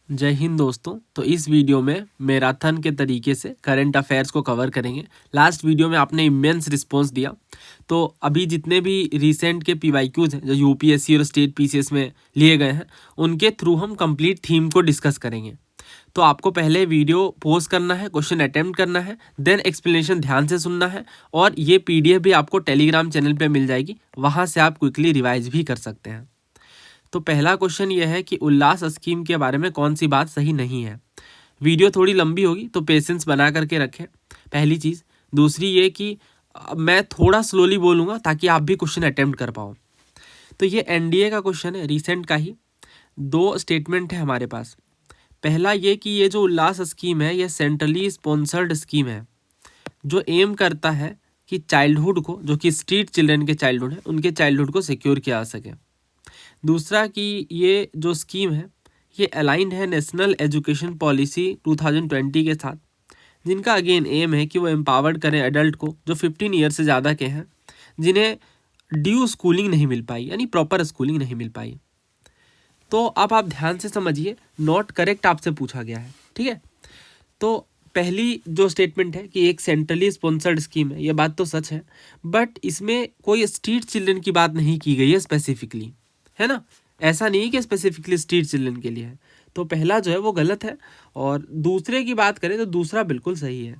जय हिंद दोस्तों। तो इस वीडियो में मैराथन के तरीके से करंट अफेयर्स को कवर करेंगे। लास्ट वीडियो में आपने इमेंस रिस्पांस दिया, तो अभी जितने भी रिसेंट के पीवाईक्यूज हैं जो यूपीएससी और स्टेट पीसीएस में लिए गए हैं, उनके थ्रू हम कंप्लीट थीम को डिस्कस करेंगे। तो आपको पहले वीडियो पोस्ट करना है, क्वेश्चन अटेम्प्ट करना है, देन एक्सप्लेनेशन ध्यान से सुनना है, और ये पीडीएफ भी आपको टेलीग्राम चैनल पे मिल जाएगी, वहाँ से आप क्विकली रिवाइज भी कर सकते हैं। तो पहला क्वेश्चन ये है कि उल्लास स्कीम के बारे में कौन सी बात सही नहीं है। वीडियो थोड़ी लंबी होगी तो पेशेंस बना करके रखें, पहली चीज़। दूसरी ये कि मैं थोड़ा स्लोली बोलूँगा ताकि आप भी क्वेश्चन अटेम्प्ट कर पाओ। तो ये एनडीए का क्वेश्चन है, रिसेंट का ही। दो स्टेटमेंट है हमारे पास। पहला ये कि ये जो उल्लास स्कीम है ये सेंट्रली स्पॉन्सर्ड स्कीम है, जो एम करता है कि चाइल्डहुड को, जो कि स्ट्रीट चिल्ड्रन के चाइल्डहुड है, उनके चाइल्डहुड को सिक्योर किया जा सके। दूसरा कि ये जो स्कीम है ये अलाइंड है नेशनल एजुकेशन पॉलिसी 2020 के साथ, जिनका अगेन एम है कि वो एम्पावर्ड करें एडल्ट को जो 15 ईयर से ज़्यादा के हैं, जिन्हें ड्यू स्कूलिंग नहीं मिल पाई, यानी प्रॉपर स्कूलिंग नहीं मिल पाई। तो अब आप ध्यान से समझिए, नॉट करेक्ट आपसे पूछा गया है, ठीक है। तो पहली जो स्टेटमेंट है कि एक सेंट्रली स्पॉन्सर्ड स्कीम है, ये बात तो सच है, बट इसमें कोई स्ट्रीट चिल्ड्रन की बात नहीं की गई है स्पेसिफिकली, है ना। ऐसा नहीं कि स्पेसिफिकली स्ट्रीट चिल्ड्रन के लिए है। तो पहला जो है वो गलत है, और दूसरे की बात करें तो दूसरा बिल्कुल सही है।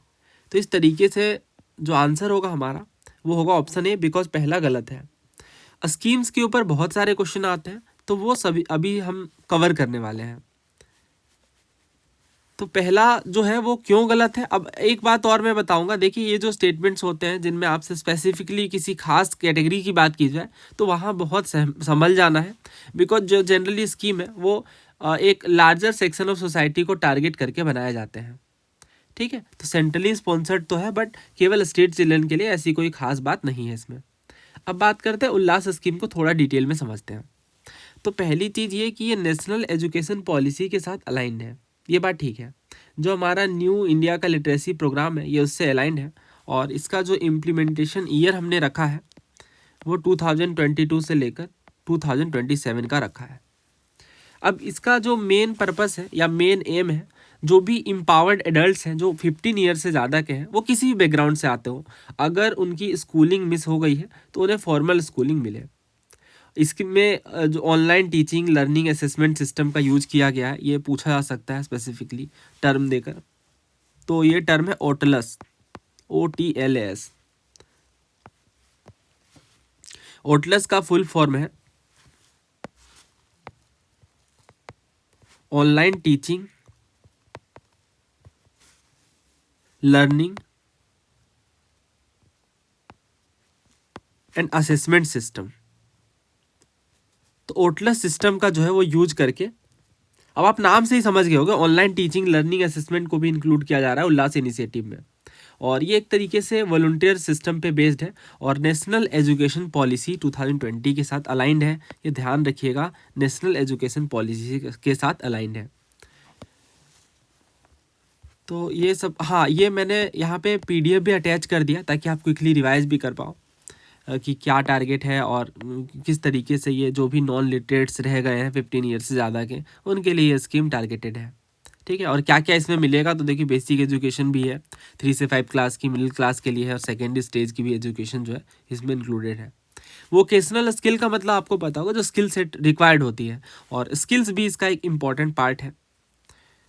तो इस तरीके से जो आंसर होगा हमारा वो होगा ऑप्शन ए, बिकॉज पहला गलत है। स्कीम्स के ऊपर बहुत सारे क्वेश्चन आते हैं, तो वो सभी अभी हम कवर करने वाले हैं। तो पहला जो है वो क्यों गलत है। अब एक बात और मैं बताऊंगा, देखिए ये जो स्टेटमेंट्स होते हैं जिनमें आपसे स्पेसिफिकली किसी खास कैटेगरी की बात की जाए, तो वहाँ बहुत संभल जाना है, बिकॉज जो जनरली स्कीम है वो एक लार्जर सेक्शन ऑफ सोसाइटी को टारगेट करके बनाए जाते हैं, ठीक है। तो सेंट्रली स्पॉन्सर्ड तो है, बट केवल स्टेट चिल्ड्रन के लिए ऐसी कोई खास बात नहीं है इसमें। अब बात करते हैं उल्लास स्कीम को थोड़ा डिटेल में समझते हैं। तो पहली चीज़ ये कि ये नेशनल एजुकेशन पॉलिसी के साथ अलाइंड है, ये बात ठीक है। जो हमारा न्यू इंडिया का लिटरेसी प्रोग्राम है ये उससे अलाइंड है, और इसका जो इम्प्लीमेंटेशन ईयर हमने रखा है वो 2022 से लेकर 2027 का रखा है। अब इसका जो मेन पर्पस है या मेन एम है, जो भी एम्पावर्ड एडल्ट्स हैं जो 15 ईयर से ज़्यादा के हैं, वो किसी भी बैकग्राउंड से आते हो, अगर उनकी स्कूलिंग मिस हो गई है तो उन्हें फॉर्मल स्कूलिंग मिले। इसमें जो online teaching learning assessment system का यूज किया गया है, ये पूछा जा सकता है स्पेसिफिकली टर्म देकर। तो ये टर्म है ओटलस, OTLAS। ओटलस का फुल फॉर्म है online teaching learning and assessment system. तो ओटलस सिस्टम का जो है वो यूज करके, अब आप नाम से ही समझ गए होंगे, ऑनलाइन टीचिंग लर्निंग असेसमेंट को भी इंक्लूड किया जा रहा है उल्लास इनिशिएटिव में। और ये एक तरीके से वॉलंटियर सिस्टम पे बेस्ड है, और नेशनल एजुकेशन पॉलिसी 2020 के साथ अलाइंड है। ये ध्यान रखिएगा, नेशनल एजुकेशन पॉलिसी के साथ अलाइंड है। तो ये सब, हाँ, ये मैंने यहाँ पे PDF भी अटैच कर दिया ताकि आप क्विकली रिवाइज भी कर पाओ कि क्या टारगेट है, और किस तरीके से ये जो भी नॉन लिटरेट्स रह गए हैं 15 ईयर से ज़्यादा के, उनके लिए ये स्कीम टारगेटेड है, ठीक है। और क्या क्या इसमें मिलेगा, तो देखिए बेसिक एजुकेशन भी है 3 से 5 क्लास की, मिडिल क्लास के लिए है, और सेकेंडरी स्टेज की भी एजुकेशन जो है इसमें इंक्लूडेड है। वोकेशनल स्किल का मतलब आपको पता होगा, जो स्किल सेट रिक्वायर्ड होती है, और स्किल्स भी इसका एक इम्पॉर्टेंट पार्ट है।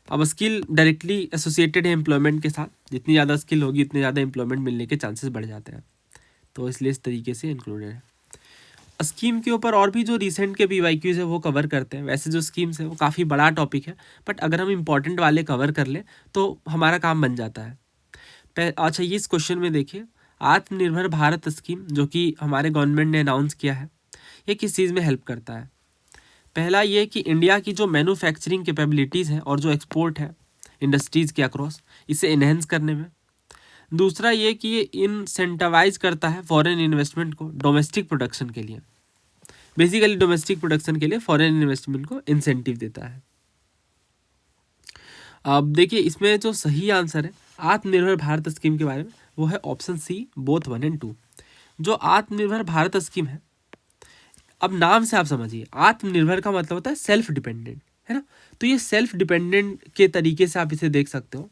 अब स्किल डायरेक्टली एसोसिएटेड है एम्प्लॉयमेंट के साथ, जितनी ज़्यादा स्किल होगी उतने ज़्यादा एम्प्लॉयमेंट मिलने के चांसेस बढ़ जाते हैं, तो इसलिए इस तरीके से इंक्लूडेड है। स्कीम के ऊपर और भी जो रिसेंट के PYQs है वो कवर करते हैं। वैसे जो स्कीम्स है वो काफ़ी बड़ा टॉपिक है, बट अगर हम इंपॉर्टेंट वाले कवर कर लें तो हमारा काम बन जाता है। अच्छा, ये इस क्वेश्चन में देखिए, आत्मनिर्भर भारत स्कीम जो कि हमारे गवर्नमेंट ने अनाउंस किया है, ये किस चीज़ में हेल्प करता है। पहला ये कि इंडिया की जो मैन्युफैक्चरिंग कैपेबिलिटीज़ है और जो एक्सपोर्ट है इंडस्ट्रीज़ के अक्रॉस, इसे इन्हेंस करने में। दूसरा ये कि ये इंसेंटिवाइज करता है फॉरेन इन्वेस्टमेंट को डोमेस्टिक प्रोडक्शन के लिए, बेसिकली डोमेस्टिक प्रोडक्शन के लिए फॉरेन इन्वेस्टमेंट को इंसेंटिव देता है। अब देखिए इसमें जो सही आंसर है आत्मनिर्भर भारत स्कीम के बारे में, वो है ऑप्शन सी, बोथ 1 और 2। जो आत्मनिर्भर भारत स्कीम है, अब नाम से आप समझिए, आत्मनिर्भर का मतलब होता है सेल्फ डिपेंडेंट, है ना। तो ये सेल्फ डिपेंडेंट के तरीके से आप इसे देख सकते हो।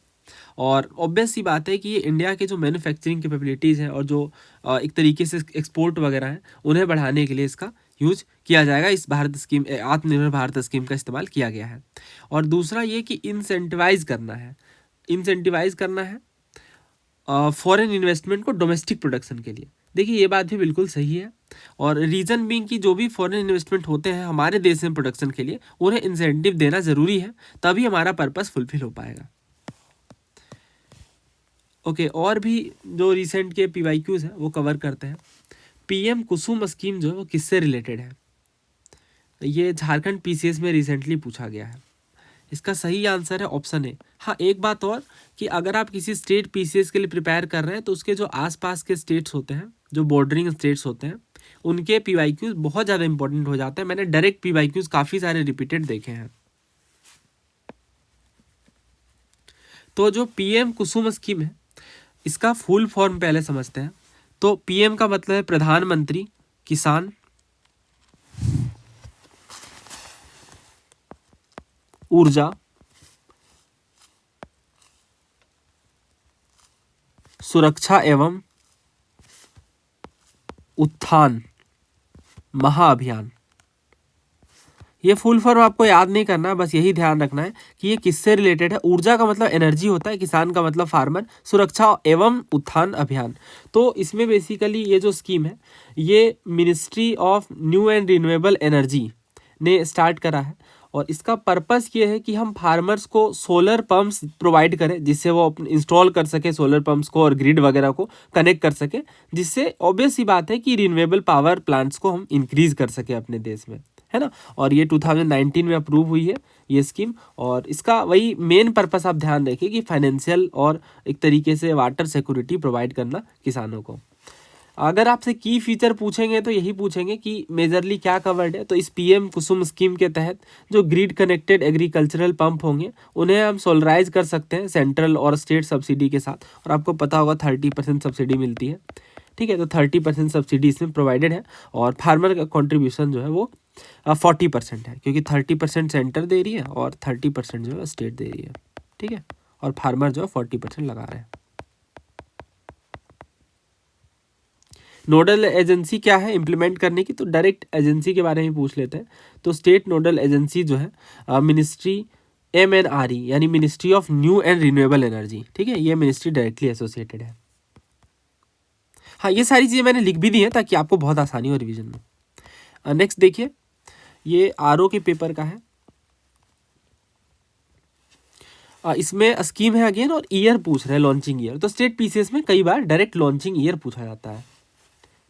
और ऑब्वियस सी बात है कि ये इंडिया के जो मैन्युफैक्चरिंग कैपेबिलिटीज़ हैं और जो एक तरीके से एक्सपोर्ट वगैरह हैं उन्हें बढ़ाने के लिए इसका यूज किया जाएगा। इस भारत स्कीम, आत्मनिर्भर भारत स्कीम का इस्तेमाल किया गया है। और दूसरा ये कि इंसेंटिवाइज करना है फॉरेन इन्वेस्टमेंट को डोमेस्टिक प्रोडक्शन के लिए। देखिए ये बात भी बिल्कुल सही है। और रीज़न बीइंग कि जो भी फॉरेन इन्वेस्टमेंट होते हैं हमारे देश में प्रोडक्शन के लिए, उन्हें इंसेंटिव देना ज़रूरी है, तभी हमारा पर्पस फुलफिल हो पाएगा। ओके, और भी जो रिसेंट के PYQs हैं वो कवर करते हैं। PM कुसुम स्कीम जो है वो किससे रिलेटेड है? ये झारखंड PCS में रिसेंटली पूछा गया है। इसका सही आंसर है ऑप्शन ए। हाँ, एक बात और कि अगर आप किसी स्टेट PCS के लिए प्रिपेयर कर रहे हैं तो उसके जो आसपास के स्टेट्स होते हैं, जो बॉर्डरिंग स्टेट्स होते हैं, उनके PYQs बहुत ज़्यादा इंपॉर्टेंट हो जाते हैं। मैंने डायरेक्ट PYQs काफ़ी सारे रिपीटेड देखे हैं। तो जो PM कुसुम स्कीम है इसका फुल फॉर्म पहले समझते हैं। तो PM का मतलब है प्रधानमंत्री किसान ऊर्जा सुरक्षा एवं उत्थान महाअभियान। ये फुल फॉर्म आपको याद नहीं करना है, बस यही ध्यान रखना है कि ये किससे रिलेटेड है। ऊर्जा का मतलब एनर्जी होता है, किसान का मतलब फार्मर, सुरक्षा एवं उत्थान अभियान। तो इसमें बेसिकली ये जो स्कीम है ये ministry of new and renewable energy ने स्टार्ट करा है। और इसका पर्पस ये है कि हम फार्मर्स को सोलर पंप्स प्रोवाइड करें, जिससे वो इंस्टॉल कर सके सोलर पंप्स को और ग्रिड वगैरह को कनेक्ट कर सके, जिससे ऑब्वियस ही बात है कि रिन्यूएबल पावर प्लांट्स को हम इंक्रीज कर सके अपने देश में, है ना। और ये 2019 में अप्रूव हुई है ये स्कीम। और इसका वही मेन पर्पस आप ध्यान रखिए कि फाइनेंशियल और एक तरीके से वाटर सिक्योरिटी प्रोवाइड करना किसानों को। अगर आपसे की फीचर पूछेंगे तो यही पूछेंगे कि मेजरली क्या कवर्ड है। तो इस PM कुसुम स्कीम के तहत जो ग्रिड कनेक्टेड एग्रीकल्चरल पंप होंगे उन्हें हम सोलराइज कर सकते हैं सेंट्रल और स्टेट सब्सिडी के साथ। और आपको पता होगा 30% सब्सिडी मिलती है, ठीक है। तो 30% सब्सिडी इसमें प्रोवाइडेड है और फार्मर का कॉन्ट्रीब्यूशन जो है वो 40% है, क्योंकि 30% सेंटर दे रही है और 30% जो है स्टेट दे रही है, ठीक है। और फार्मर जो है 40% लगा रहे हैं। नोडल एजेंसी क्या है इम्प्लीमेंट करने की? तो डायरेक्ट एजेंसी के बारे में पूछ लेते हैं। तो स्टेट नोडल एजेंसी जो है मिनिस्ट्री MNRE यानी ministry of new and renewable energy, ठीक है। ये मिनिस्ट्री डायरेक्टली एसोसिएटेड है। हाँ, ये सारी चीज़ें मैंने लिख भी दी हैं ताकि आपको बहुत आसानी हो रिवीजन में। नेक्स्ट देखिए, ये RO के पेपर का है। इसमें स्कीम है अगेन और ईयर पूछ रहे हैं, लॉन्चिंग ईयर। तो स्टेट PCS में कई बार डायरेक्ट लॉन्चिंग ईयर पूछा जाता है,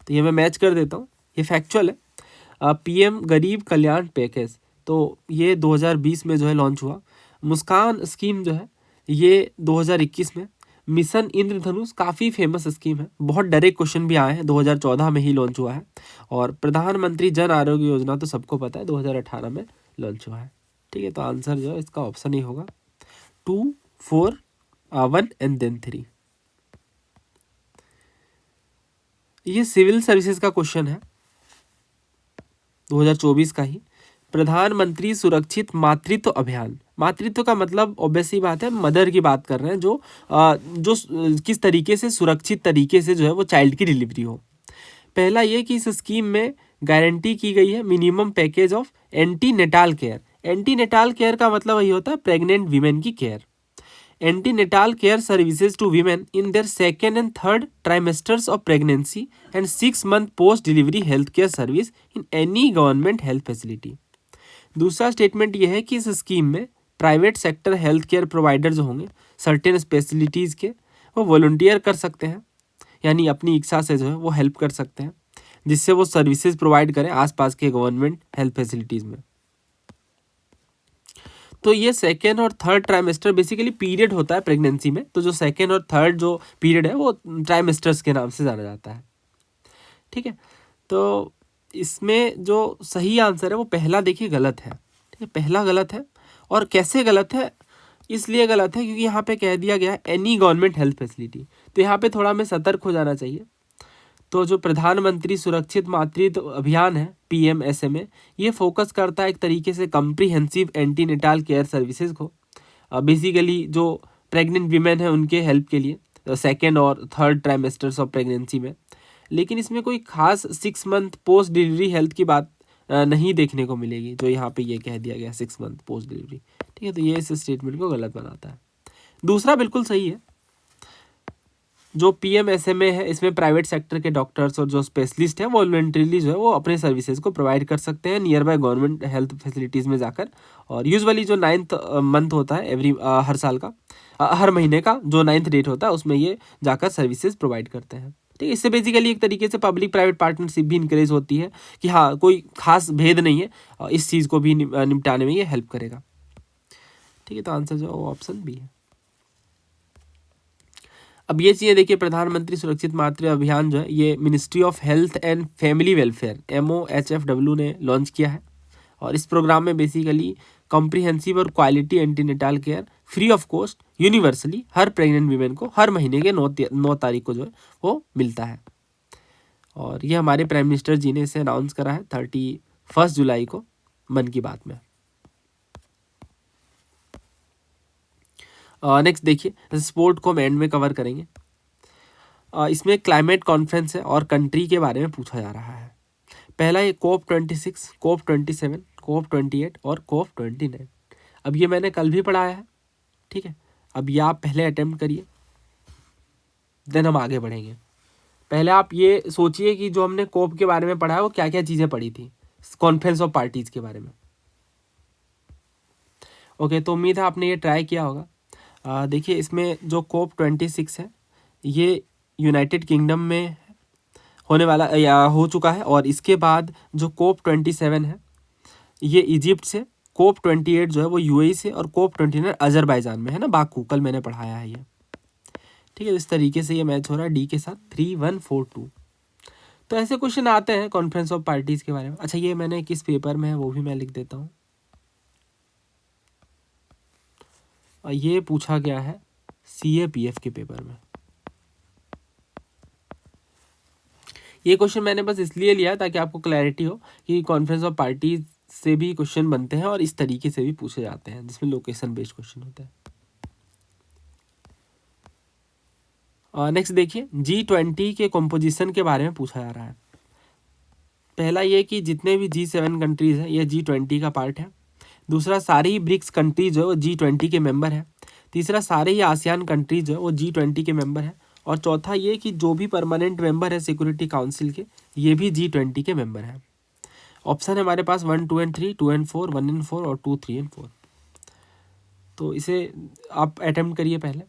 तो ये मैं मैच कर देता हूँ, ये फैक्चुअल है। PM गरीब कल्याण पैकेज, तो ये 2020 में जो है लॉन्च हुआ। मुस्कान स्कीम जो है ये 2021 में। मिशन इंद्रधनुष काफ़ी फेमस स्कीम है, बहुत डायरेक्ट क्वेश्चन भी आए हैं, 2014 में ही लॉन्च हुआ है। और प्रधानमंत्री जन आरोग्य योजना तो सबको पता है 2018 में लॉन्च हुआ है, ठीक है। तो आंसर जो है इसका ऑप्शन ही होगा 2, 4, 1 एंड देन 3। ये सिविल सर्विसेज का क्वेश्चन है 2024 का ही। प्रधानमंत्री सुरक्षित मातृत्व अभियान। मातृत्व का मतलब ऑब्वियसली बात है मदर की बात कर रहे हैं, जो किस तरीके से सुरक्षित तरीके से जो है वो चाइल्ड की डिलीवरी हो। पहला ये कि इस स्कीम में गारंटी की गई है minimum package of antenatal care. Antenatal care का मतलब वही होता है प्रेग्नेंट वीमेन की care. Antenatal care services to women in their second and third trimesters of pregnancy and 6 month post delivery health care service in any government health facility. दूसरा statement यह है कि इस स्कीम में private sector health care provider जो होंगे certain specialities के, वो वॉलंटियर कर सकते हैं, यानी अपनी इच्छा से जो है वो हेल्प कर सकते हैं, जिससे वो सर्विसेज प्रोवाइड करें आसपास के गवर्नमेंट हेल्थ फैसिलिटीज़ में। तो ये सेकेंड और थर्ड ट्राइमेस्टर बेसिकली पीरियड होता है प्रेगनेंसी में। तो जो सेकेंड और थर्ड जो पीरियड है वो ट्राइमेस्टर्स के नाम से जाना जाता है, ठीक है। तो इसमें जो सही आंसर है वो पहला देखिए गलत है, ठीक है। पहला गलत है। और कैसे गलत है? इसलिए गलत है क्योंकि यहाँ पे कह दिया गया है एनी गवर्नमेंट हेल्थ फैसिलिटी। तो यहाँ पे थोड़ा हमें सतर्क हो जाना चाहिए। तो जो प्रधानमंत्री सुरक्षित मातृत्व अभियान है PMSMA, ये फोकस करता है एक तरीके से कम्प्रीहेंसिव एंटीनेटाल केयर सर्विसेज को, बेसिकली जो प्रेग्नेंट वीमेन है उनके हेल्प के लिए सेकेंड और थर्ड ट्राइमेस्टर्स ऑफ प्रेगनेंसी में। लेकिन इसमें कोई खास 6 मंथ पोस्ट डिलीवरी हेल्थ की बात नहीं देखने को मिलेगी, जो यहाँ पे ये कह दिया गया 6 मंथ पोस्ट डिलीवरी। ठीक है, तो ये इस स्टेटमेंट को गलत बनाता है। दूसरा बिल्कुल सही है, जो PMSMA है इसमें प्राइवेट सेक्टर के डॉक्टर्स और जो स्पेशलिस्ट हैं वॉलंटरीली जो है वो अपने सर्विसेज को प्रोवाइड कर सकते हैं near by government health facilities में जाकर। और यूजुअली जो 9th मंथ होता है हर साल का, हर महीने का जो 9th डेट होता है उसमें ये जाकर सर्विसेज प्रोवाइड करते हैं। ठीक है, इससे बेसिकली एक तरीके से पब्लिक प्राइवेट पार्टनरशिप भी इंकरेज होती है कि हाँ कोई खास भेद नहीं है, इस चीज़ को भी निपटाने में ये हेल्प करेगा। ठीक है, तो आंसर जो है वो ऑप्शन बी है। अब ये चीज़ें देखिए, प्रधानमंत्री सुरक्षित मातृत्व अभियान जो है ये ministry of health and family welfare MOHFW ने लॉन्च किया है। और इस प्रोग्राम में बेसिकली कॉम्प्रिहेंसिव और quality antenatal care free of cost universally हर प्रेग्नेंट वीमेन को हर महीने के 9 तारीख को जो है वो मिलता है। और ये हमारे प्राइम मिनिस्टर जी ने इसे अनाउंस करा है 31 जुलाई को मन की बात में। नेक्स्ट देखिए, स्पोर्ट को हम एंड में कवर करेंगे। इसमें क्लाइमेट कॉन्फ्रेंस है और कंट्री के बारे में पूछा जा रहा है। पहला ये COP26, COP27, COP28 और COP29। अब ये मैंने कल भी पढ़ाया है। ठीक है, अब ये आप पहले अटेम्प्ट करिए, देन हम आगे बढ़ेंगे। पहले आप ये सोचिए कि जो हमने COP के बारे में पढ़ा है वो क्या क्या चीज़ें पढ़ी थी, कॉन्फ्रेंस ऑफ पार्टीज़ के बारे में। ओके, तो उम्मीद है आपने ये ट्राई किया होगा। देखिए, इसमें जो COP26 है ये यूनाइटेड किंगडम में होने वाला या हो चुका है। और इसके बाद जो COP27 है ये इजिप्ट से, COP28 जो है वो UAE से, और COP29 अजरबैजान में है ना, बाकू, कल मैंने पढ़ाया है ये। ठीक है, इस तरीके से ये मैच हो रहा है डी के साथ 3-1-4-2। तो ऐसे क्वेश्चन आते हैं कॉन्फ्रेंस ऑफ पार्टीज़ के बारे में। अच्छा, ये मैंने किस पेपर में है वो भी मैं लिख देता हूँ। ये पूछा गया है CAPF के पेपर में। ये क्वेश्चन मैंने बस इसलिए लिया ताकि आपको क्लैरिटी हो कि कॉन्फ्रेंस ऑफ पार्टीज से भी क्वेश्चन बनते हैं और इस तरीके से भी पूछे जाते हैं, जिसमें लोकेशन बेस्ड क्वेश्चन होता है। नेक्स्ट देखिए, G20 के कंपोजिशन के बारे में पूछा जा रहा है। पहला ये कि जितने भी G7 कंट्रीज़ हैं ये G20 का पार्ट है। दूसरा, सारे ही ब्रिक्स कंट्रीज जो है वो G20 के मेंबर हैं। तीसरा, सारे ही आसियान कंट्रीज जो है वो G20 के मेंबर हैं। और चौथा ये कि जो भी परमानेंट मेंबर है सिक्योरिटी काउंसिल के, ये भी G20 के मेंबर हैं। ऑप्शन है हमारे पास 1, 2 and 3, 2 and 4, 1 and 4 और 2, 3 and 4। तो इसे आप अटेम्प्ट करिए पहले।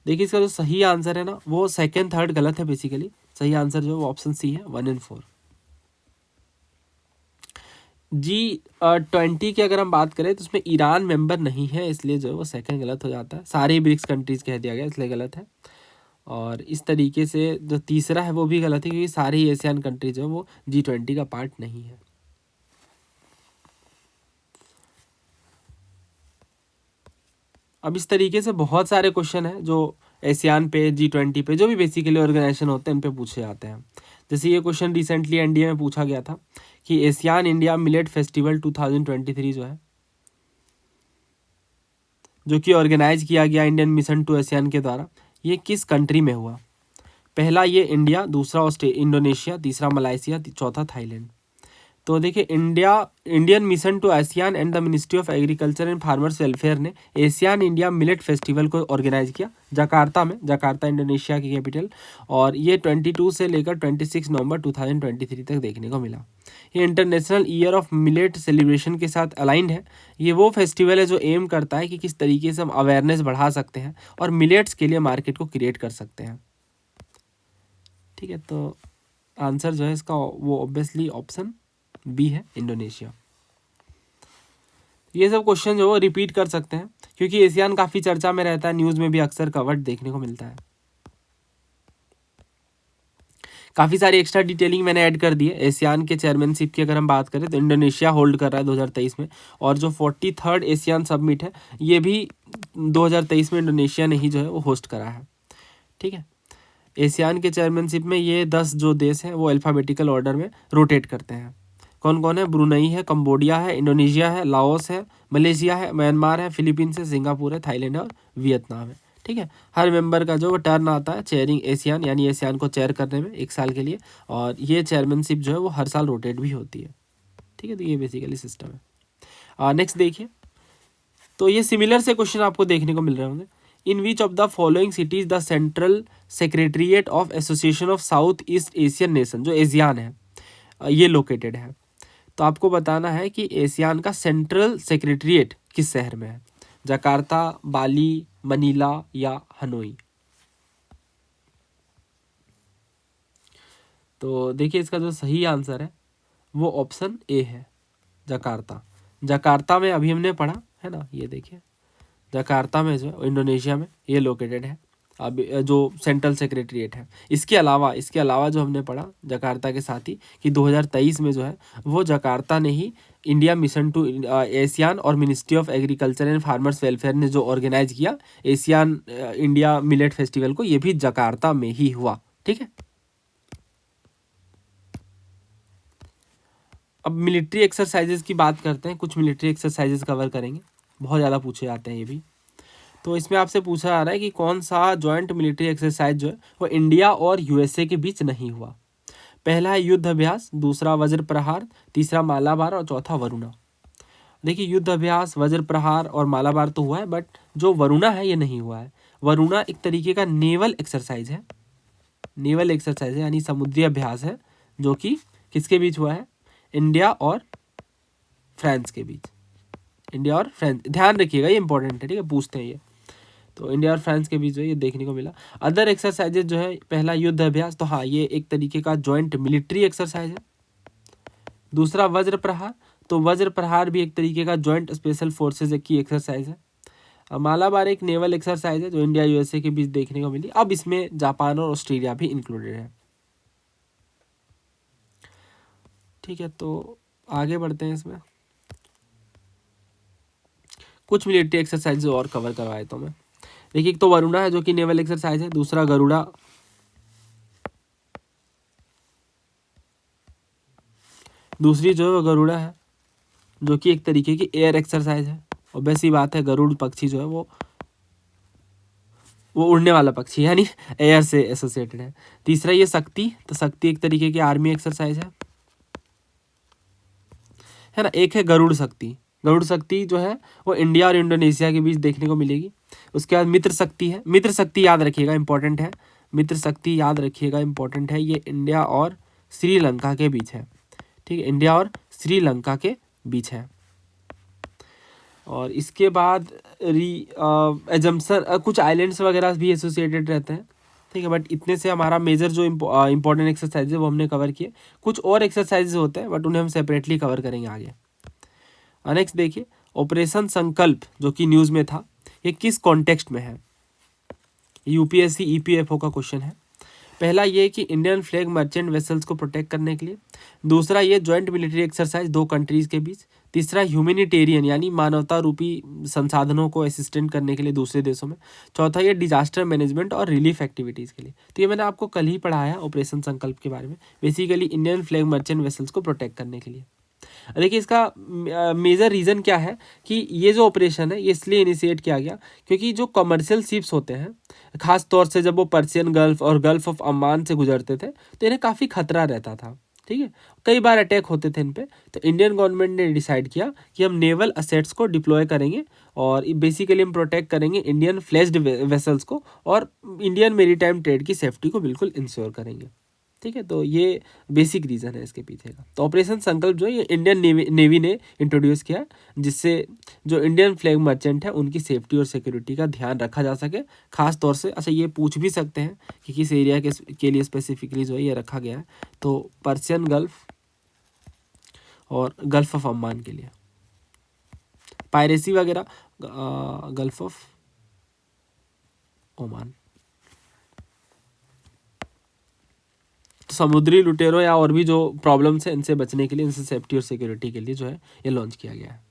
देखिए, इसका जो सही आंसर है ना वो सेकंड थर्ड गलत है। बेसिकली सही आंसर जो है वो ऑप्शन सी है, 1 and 4। G20 की अगर हम बात करें तो उसमें ईरान मेंबर नहीं है, इसलिए जो है वो सेकंड गलत हो जाता है। सारे ब्रिक्स कंट्रीज कह दिया गया इसलिए गलत है। और इस तरीके से जो तीसरा है वो भी गलत है, क्योंकि सारे ही एशियन कंट्रीज जो है वो G20 का पार्ट नहीं है। अब इस तरीके से बहुत सारे क्वेश्चन हैं जो एशियान पे, G20 पे, जो भी बेसिकली ऑर्गेनाइजेशन होते हैं उन पे पूछे जाते हैं। जैसे ये क्वेश्चन रिसेंटली एनडीए में पूछा गया था कि एशियान इंडिया मिलेट फेस्टिवल 2023 जो है, जो कि ऑर्गेनाइज किया गया इंडियन मिशन टू एशियान के द्वारा, ये किस कंट्री में हुआ। पहला ये इंडिया, दूसरा इंडोनेशिया, तीसरा मलाइशिया, चौथा थाईलैंड। तो देखिए, Indian mission to ASEAN and the ministry of agriculture and farmers welfare ने एशियान इंडिया मिलेट फेस्टिवल को ऑर्गेनाइज किया जकार्ता में, जकार्ता इंडोनेशिया की कैपिटल। और ये 22 से लेकर 26 नवंबर 2023 तक देखने को मिला। ये international year of millet celebration के साथ अलाइंड है। ये वो फेस्टिवल है जो एम करता है कि किस तरीके से हम अवेयरनेस बढ़ा सकते हैं और मिलेट्स के लिए मार्केट को क्रिएट कर सकते हैं। ठीक है, तो आंसर जो है इसका वो ऑब्वियसली ऑप्शन बी है, इंडोनेशिया। ये सब क्वेश्चन जो वो रिपीट कर सकते हैं क्योंकि एशियान काफ़ी चर्चा में रहता है, न्यूज़ में भी अक्सर कवर्ड देखने को मिलता है। काफ़ी सारी एक्स्ट्रा डिटेलिंग मैंने ऐड कर दी है। एशियान के चेयरमैनशिप की अगर हम बात करें तो इंडोनेशिया होल्ड कर रहा है 2023 में, और जो 43rd एशियान समिट है ये भी 2023 में इंडोनेशिया ने ही जो है वो होस्ट करा है। ठीक है, एशियान के चेयरमैनशिप में ये 10 जो देश हैं वो अल्फ़ाबेटिकल ऑर्डर में रोटेट करते हैं। कौन कौन है? ब्रुनई है, कंबोडिया है, इंडोनेशिया है, लाओस है, मलेशिया है, म्यांमार है, फिलीपींस है, सिंगापुर है, थाईलैंड है और वियतनाम है। ठीक है, हर मेंबर का जो वो टर्न आता है चेयरिंग एशियान, यानी एशियान को चेयर करने में 1 साल के लिए, और ये चेयरमैनशिप जो है वो हर साल रोटेट भी होती है। ठीक है, तो ये बेसिकली सिस्टम है। नेक्स्ट देखिए, तो ये सिमिलर से क्वेश्चन आपको देखने को मिल रहे होंगे। In which of the following cities the central secretariat of association of South East Asian nation, जो एशियान है, ये लोकेटेड है। तो आपको बताना है कि एशियान का सेंट्रल सेक्रेटरीट किस शहर में है? जकार्ता, बाली, मनीला या हनोई? तो देखिए, इसका जो सही आंसर है वो ऑप्शन ए है, जकार्ता। जकार्ता में अभी हमने पढ़ा है ना, ये देखिए जकार्ता में जो है इंडोनेशिया में ये लोकेटेड है, अब जो सेंट्रल सेक्रेटरीट है। इसके अलावा जो हमने पढ़ा जकार्ता के साथ ही कि 2023 में जो है वो जकार्ता ने ही इंडिया मिशन टू एशियान और ministry of agriculture and farmers welfare ने जो ऑर्गेनाइज किया एशियान इंडिया मिलेट फेस्टिवल को, ये भी जकार्ता में ही हुआ। ठीक है, अब मिलिट्री एक्सरसाइजेज की बात करते हैं, कुछ मिलिट्री एक्सरसाइजेज कवर करेंगे, बहुत ज़्यादा पूछे जाते हैं ये भी। तो इसमें आपसे पूछा जा रहा है कि कौन सा जॉइंट मिलिट्री एक्सरसाइज जो है वो इंडिया और यूएसए के बीच नहीं हुआ? पहला है युद्ध अभ्यास, दूसरा वज्र प्रहार, तीसरा मालाबार और चौथा वरुणा। देखिए, युद्ध अभ्यास, वज्र प्रहार और मालाबार तो हुआ है, बट जो वरुणा है ये नहीं हुआ है। वरुणा एक तरीके का नेवल एक्सरसाइज है, नेवल एक्सरसाइज है यानी समुद्री अभ्यास है, जो कि किसके बीच हुआ है? इंडिया और फ्रांस के बीच। इंडिया और फ्रांस, ध्यान रखिएगा ये इंपॉर्टेंट है, ठीक है, पूछते हैं ये। तो इंडिया और फ्रांस के बीच जो है ये देखने को मिला। अदर एक्सरसाइजेज जो है, पहला युद्ध अभ्यास, तो हाँ ये एक तरीके का जॉइंट मिलिट्री एक्सरसाइज है। दूसरा वज्र प्रहार, तो वज्र प्रहार भी एक तरीके का जॉइंट स्पेशल फोर्सेज की एक्सरसाइज है। मालाबार एक नेवल एक्सरसाइज है जो इंडिया यूएसए के बीच देखने को मिली। अब इसमें जापान और ऑस्ट्रेलिया भी इंक्लूडेड है। ठीक है, तो आगे बढ़ते हैं। इसमें कुछ मिलिट्री एक्सरसाइज और कवर करवाए तो मैं, देखिए एक तो वरुणा है जो कि नेवल एक्सरसाइज है, दूसरा गरुड़ा, दूसरी जो है वो गरुड़ा है जो कि एक तरीके की एयर एक्सरसाइज है। और वैसी बात है, गरुड़ पक्षी जो है वो उड़ने वाला पक्षी है, यानी एयर से एसोसिएटेड है। तीसरा ये शक्ति, तो शक्ति एक तरीके की आर्मी एक्सरसाइज है ना। एक है गरुड़ शक्ति, गरुड़ शक्ति जो है वो इंडिया और इंडोनेशिया के बीच देखने को मिलेगी। उसके बाद मित्र शक्ति है, मित्र शक्ति याद रखिएगा इंपॉर्टेंट है, मित्र शक्ति याद रखिएगा इंपॉर्टेंट है, ये इंडिया और श्रीलंका के बीच है। ठीक है, इंडिया और श्रीलंका के बीच है। और इसके बाद एजम्पशन, कुछ आइलैंड्स वगैरह भी एसोसिएटेड रहते हैं। ठीक है, बट इतने से हमारा मेजर जो इंपॉर्टेंट एक्सरसाइज है वो हमने कवर किए। कुछ और एक्सरसाइजेज होते हैं बट उन्हें हम सेपरेटली कवर करेंगे आगे। नेक्स्ट देखिए, ऑपरेशन संकल्प जो कि न्यूज़ में था, ये किस कॉन्टेक्स्ट में है? यूपीएससी ईपीएफओ का क्वेश्चन है। पहला ये कि इंडियन फ्लैग मर्चेंट वेसल्स को प्रोटेक्ट करने के लिए, दूसरा ये जॉइंट मिलिट्री एक्सरसाइज 2 कंट्रीज़ के बीच, तीसरा ह्यूमैनिटेरियन यानी मानवता रूपी संसाधनों को असिस्टेंट करने के लिए दूसरे देशों में, चौथा ये डिजास्टर मैनेजमेंट और रिलीफ एक्टिविटीज़ के लिए। तो ये मैंने आपको कल ही पढ़ाया ऑपरेशन संकल्प के बारे में, basically Indian flag merchant vessels को प्रोटेक्ट करने के लिए। देखिए इसका मेजर रीज़न क्या है कि ये जो ऑपरेशन है ये इसलिए इनिशिएट किया गया क्योंकि जो कमर्शियल शिप्स होते हैं, ख़ास तौर से जब वो पर्शियन गल्फ और गल्फ ऑफ अमान से गुजरते थे तो इन्हें काफ़ी खतरा रहता था। ठीक है, कई बार अटैक होते थे इन पे, तो इंडियन गवर्नमेंट ने डिसाइड किया कि हम नेवल असेट्स को डिप्लॉय करेंगे और बेसिकली हम प्रोटेक्ट करेंगे इंडियन फ्लैग्ड वेसल्स को और इंडियन मेरीटाइम ट्रेड की सेफ्टी को बिल्कुल इंश्योर करेंगे। ठीक है, तो ये बेसिक रीज़न है इसके पीछे का। तो ऑपरेशन संकल्प जो है ये इंडियन नेवी ने इंट्रोड्यूस किया, जिससे जो इंडियन फ्लैग मर्चेंट है उनकी सेफ्टी और सिक्योरिटी का ध्यान रखा जा सके। खास तौर से अच्छा ये पूछ भी सकते हैं कि किस एरिया के लिए स्पेसिफिकली जो है ये रखा गया है, तो पर्शियन गल्फ और गल्फ ऑफ अम्मान के लिए, पायरेसी वगैरह गल्फ ऑफ ओमान, समुद्री लुटेरों या और भी जो प्रॉब्लम्स हैं इनसे बचने के लिए, इनसे सेफ्टी और सिक्योरिटी के लिए जो है ये लॉन्च किया गया है।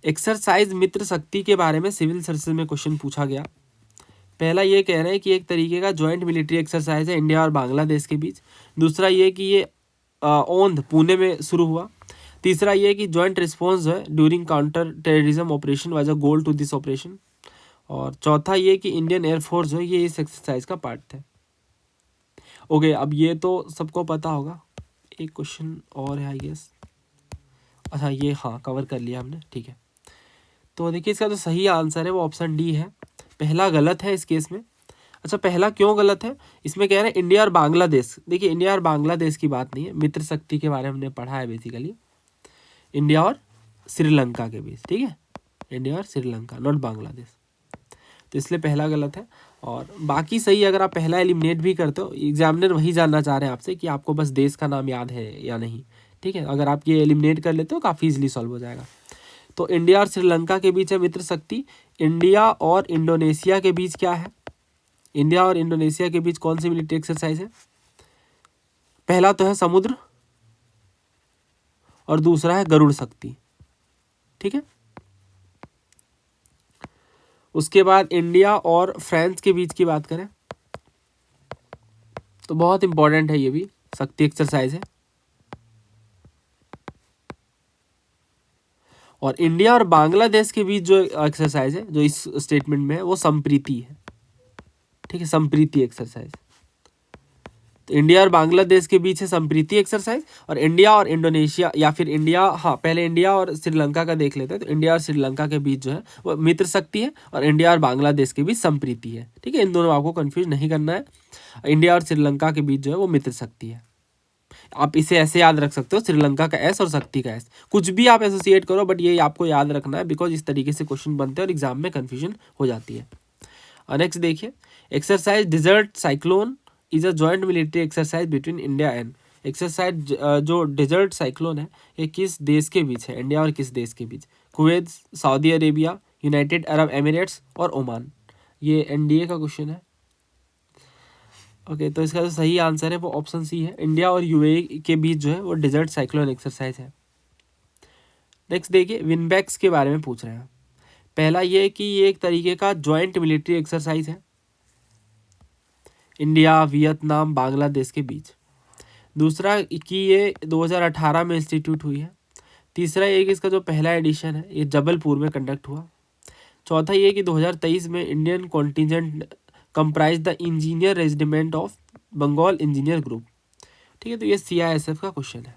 एक्सरसाइज मित्र शक्ति के बारे में सिविल सर्विसेज में क्वेश्चन पूछा गया पहला ये कह रहे हैं कि एक तरीके का जॉइंट मिलिट्री एक्सरसाइज है इंडिया और बांग्लादेश के बीच। दूसरा ये कि ये औंध पुणे में शुरू हुआ। तीसरा ये कि जॉइंट रिस्पॉन्स जो है during counter terrorism operation was a goal to this operation. और चौथा ये कि इंडियन एयरफोर्स जो है ये इस एक्सरसाइज का पार्ट थे। ओके, अब ये तो सबको पता होगा। एक क्वेश्चन और है आई गेस। अच्छा, ये हाँ कवर कर लिया हमने, ठीक है। तो देखिए इसका जो सही आंसर है वो ऑप्शन डी है। पहला गलत है इस केस में। अच्छा, पहला क्यों गलत है? इसमें कह रहे हैं इंडिया और बांग्लादेश। देखिए इंडिया और बांग्लादेश की बात नहीं है, मित्र शक्ति के बारे में हमने पढ़ा है बेसिकली। इंडिया और श्रीलंका के बीच, ठीक है, इंडिया और श्रीलंका, नॉट बांग्लादेश। तो इसलिए पहला गलत है। और बाकी सही। अगर आप पहला एलिमिनेट भी करते हो, एग्जामिनर वही जानना चाह रहे हैं आपसे कि आपको बस देश का नाम याद है या नहीं, ठीक है। अगर आप ये एलिमिनेट कर लेते हो काफ़ी इजीली सॉल्व हो जाएगा। तो इंडिया और श्रीलंका के बीच है मित्र शक्ति। इंडिया और इंडोनेशिया के बीच क्या है? इंडिया और इंडोनेशिया के बीच कौन सी मिलिट्री एक्सरसाइज है? पहला तो है समुद्र और दूसरा है गरुड़ शक्ति, ठीक है। उसके बाद इंडिया और फ्रांस के बीच की बात करें तो बहुत इंपॉर्टेंट है, ये भी शक्ति एक्सरसाइज है। और इंडिया और बांग्लादेश के बीच जो एक्सरसाइज है जो इस स्टेटमेंट में है वो संप्रीति है, ठीक है, संप्रीति एक्सरसाइज। तो इंडिया और बांग्लादेश के बीच है संप्रीति एक्सरसाइज। और इंडिया और इंडोनेशिया या फिर इंडिया, हाँ पहले इंडिया और श्रीलंका का देख लेते हैं। तो इंडिया और श्रीलंका के बीच जो है वो मित्र शक्ति है और इंडिया और बांग्लादेश के बीच संप्रीति है, ठीक है। इन दोनों आपको कंफ्यूज नहीं करना है। इंडिया और श्रीलंका के बीच जो है वो मित्र शक्ति है। आप इसे ऐसे याद रख सकते हो, श्रीलंका का एस और शक्ति का एस, कुछ भी आप एसोसिएट करो, बट ये आपको याद रखना है बिकॉज इस तरीके से क्वेश्चन बनते हैं और एग्जाम में कन्फ्यूजन हो जाती है। नेक्स्ट देखिए, exercise desert cyclone is a joint military exercise between India and. Exercise जो डिजर्ट साइक्लोन है ये किस देश के बीच है? इंडिया और किस देश के बीच? Kuwait, Saudi Arabia, United Arab Emirates और ओमान। ये एनडीए का क्वेश्चन है। ओके, तो इसका जो सही आंसर है वो ऑप्शन सी है। इंडिया और यूएई के बीच जो है वो डिजर्ट साइक्लोन एक्सरसाइज है। नेक्स्ट देखिए, विनबैक्स के बारे में पूछ रहे हैं। पहला ये कि ये एक तरीके का जॉइंट मिलिट्री एक्सरसाइज है इंडिया, वियतनाम, बांग्लादेश के बीच। दूसरा कि ये 2018 में इंस्टीट्यूट हुई है। तीसरा ये कि इसका जो पहला एडिशन है ये जबलपुर में कंडक्ट हुआ। चौथा ये कि 2023 में Indian contingent comprise the engineer resident of Bengal engineer group, ठीक है। तो ये CISF का क्वेश्चन है।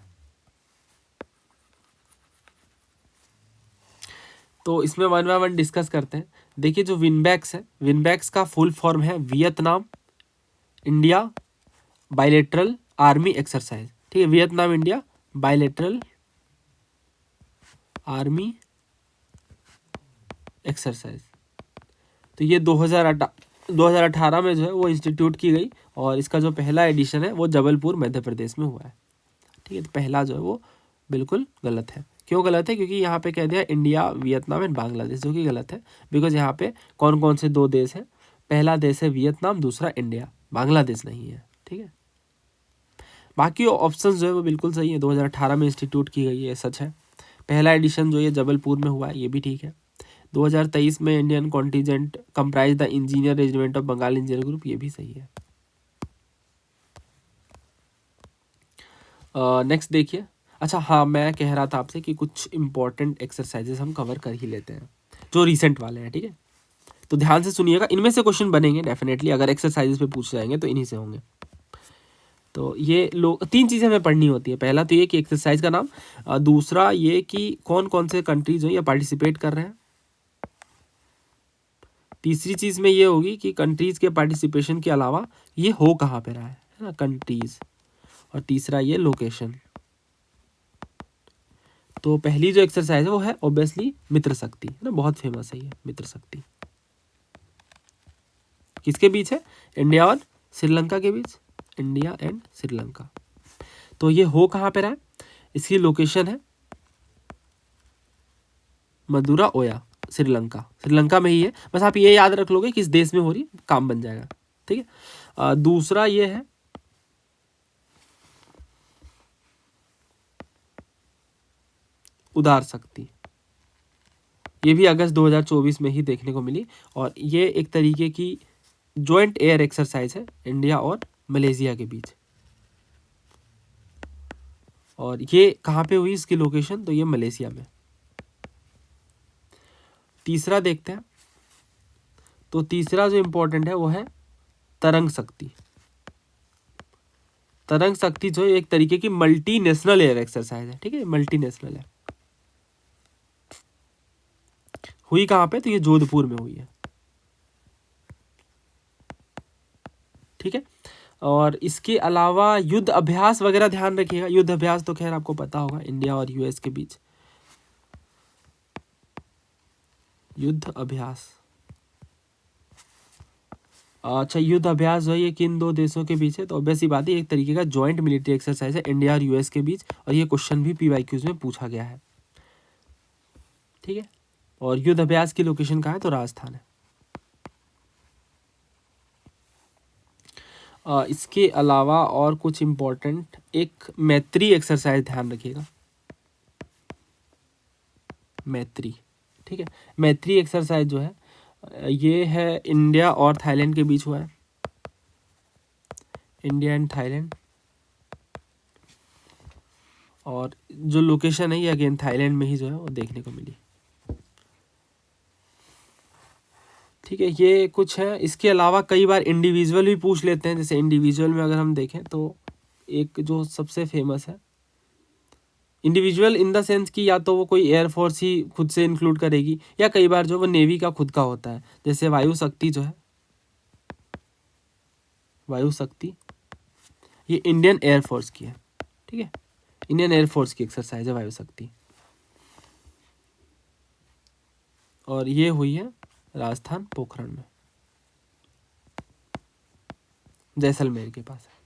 तो इसमें वन बाय वन डिस्कस करते हैं। देखिए जो विनबैक्स है, विनबैक्स का फुल फॉर्म है Vietnam India bilateral army exercise, ठीक है। Vietnam India bilateral army exercise. तो ये 2018 में जो है वो इंस्टीट्यूट की गई और इसका जो पहला एडिशन है वो जबलपुर मध्य प्रदेश में हुआ है, ठीक है। तो पहला जो है वो बिल्कुल गलत है। क्यों गलत है? क्योंकि यहाँ पे कह दिया इंडिया, वियतनाम एंड बांग्लादेश, जो कि गलत है बिकॉज यहाँ पे कौन कौन से दो देश हैं? पहला देश है वियतनाम, दूसरा इंडिया, बांग्लादेश नहीं है, ठीक है। बाकी ऑप्शन जो है वो बिल्कुल सही है। 2018 में इंस्टीट्यूट की गई है, सच है। पहला एडिशन जो ये जबलपुर में हुआ है, ये भी ठीक है। 2023 में Indian contingent comprise the engineer regiment of Bengal engineer group, ये भी सही है। नेक्स्ट देखिए। अच्छा हाँ, मैं कह रहा था आपसे कि कुछ इंपॉर्टेंट एक्सरसाइजेस हम कवर कर ही लेते हैं जो रिसेंट वाले हैं, ठीक है। तो ध्यान से सुनिएगा, इनमें से क्वेश्चन बनेंगे डेफिनेटली। अगर एक्सरसाइजेस पे पूछ जाएंगे तो इन्हीं से होंगे। तो ये लोग 3 चीज़ें हमें पढ़नी होती है। पहला तो ये कि एक्सरसाइज का नाम, दूसरा ये कि कौन कौन से कंट्रीज हैं ये पार्टिसिपेट कर रहे हैं। तीसरी चीज़ में ये होगी कि कंट्रीज के पार्टिसिपेशन के अलावा ये हो कहाँ पे रहा है ना, कंट्रीज। और तीसरा ये लोकेशन। तो पहली जो एक्सरसाइज है वो है ऑब्वियसली मित्र शक्ति, है ना, बहुत फेमस है ये मित्र शक्ति। किसके बीच है? इंडिया और श्रीलंका के बीच, इंडिया एंड श्रीलंका। तो ये हो कहाँ पे रहा है? इसकी लोकेशन है मदुरा ओया, श्रीलंका, श्रीलंका में ही है। बस आप ये याद रख लोगे किस देश में हो रही, काम बन जाएगा, ठीक है। दूसरा ये है उदार शक्ति, ये भी अगस्त 2024 में ही देखने को मिली। और ये एक तरीके की जॉइंट एयर एक्सरसाइज है इंडिया और मलेशिया के बीच। और ये कहाँ पे हुई इसकी लोकेशन, तो ये मलेशिया में। तीसरा देखते हैं, तो तीसरा जो इम्पोर्टेंट है वो है तरंग शक्ति। तरंग शक्ति जो एक तरीके की मल्टी नेशनल एयर एक्सरसाइज है, ठीक है, मल्टी नेशनल है। हुई कहाँ पे, तो ये जोधपुर में हुई है, ठीक है। और इसके अलावा युद्ध अभ्यास वगैरह ध्यान रखिएगा। युद्ध अभ्यास तो खैर आपको पता होगा, इंडिया और यूएस के बीच युद्ध अभ्यास। अच्छा, युद्ध अभ्यास जो है ये किन दो देशों के बीच है, तो ऑब्वियस ही बात है एक तरीके का जॉइंट मिलिट्री एक्सरसाइज है इंडिया और यूएस के बीच, और ये क्वेश्चन भी पीवाईक्यूज में पूछा गया है, ठीक है। और युद्ध अभ्यास की लोकेशन कहाँ है, तो राजस्थान है। इसके अलावा और कुछ इम्पोर्टेंट, एक मैत्री एक्सरसाइज ध्यान रखिएगा, मैत्री, ठीक है। मैत्री एक्सरसाइज जो है ये है इंडिया और थाईलैंड के बीच हुआ है, इंडिया एंड थाईलैंड। और जो लोकेशन है ये अगेन थाईलैंड में ही जो है वो देखने को मिली, ठीक है। ये कुछ है। इसके अलावा कई बार इंडिविजुअल भी पूछ लेते हैं, जैसे इंडिविजुअल में अगर हम देखें तो एक जो सबसे फेमस है, इंडिविजुअल इन द सेंस कि या तो वो कोई एयरफोर्स ही खुद से इंक्लूड करेगी, या कई बार जो वो नेवी का खुद का होता है, जैसे वायु शक्ति जो है, वायु शक्ति ये इंडियन एयरफोर्स की है, ठीक है, इंडियन एयरफोर्स की एक्सरसाइज है वायु शक्ति। और ये हुई है राजस्थान पोखरण में, जैसलमेर के पास है।